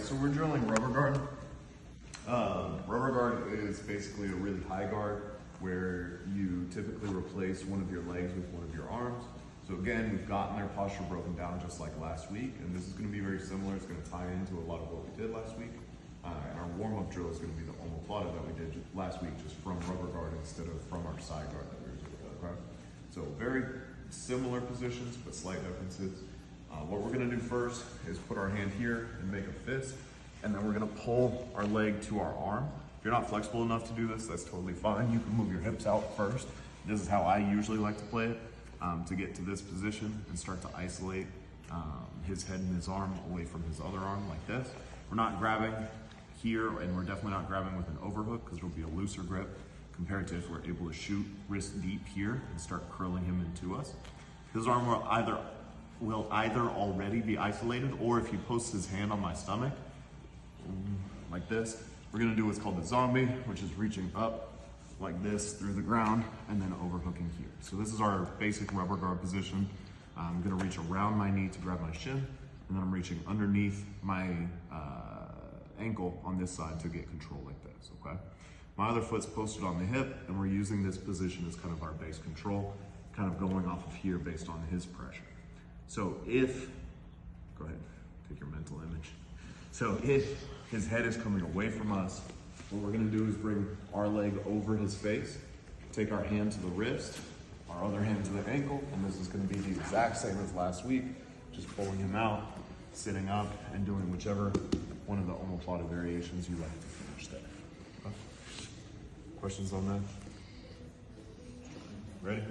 so we're drilling rubber guard. Rubber guard is basically a really high guard where you typically replace one of your legs with one of your arms. So again, we've gotten their posture broken down just like last week, and this is going to be very similar. It's going to tie into a lot of what we did last week. And our warm-up drill is going to be the omoplata that we did last week, just from rubber guard instead of from our side guard that we were doing. Okay? So very similar positions, but slight differences. What we're going to do first is put our hand here and make a fist, and then we're going to pull our leg to our arm. If you're not flexible enough to do this, that's totally fine. You can move your hips out first. This is how I usually like to play it, to get to this position and start to isolate his head and his arm away from his other arm like this. We're not grabbing here, and we're definitely not grabbing with an overhook because it'll be a looser grip compared to if we're able to shoot wrist deep here and start curling him into us. His arm will either already be isolated, or if he posts his hand on my stomach, like this, we're gonna do what's called the zombie, which is reaching up like this through the ground and then overhooking here. So this is our basic rubber guard position. I'm gonna reach around my knee to grab my shin, and then I'm reaching underneath my ankle on this side to get control like this, okay? My other foot's posted on the hip, and we're using this position as kind of our base control, kind of going off of here based on his pressure. So go ahead, take your mental image. So if his head is coming away from us, what we're gonna do is bring our leg over his face, take our hand to the wrist, our other hand to the ankle, and this is gonna be the exact same as last week, just pulling him out, sitting up, and doing whichever one of the omoplata variations you like to finish there. Okay. Questions on that? Ready?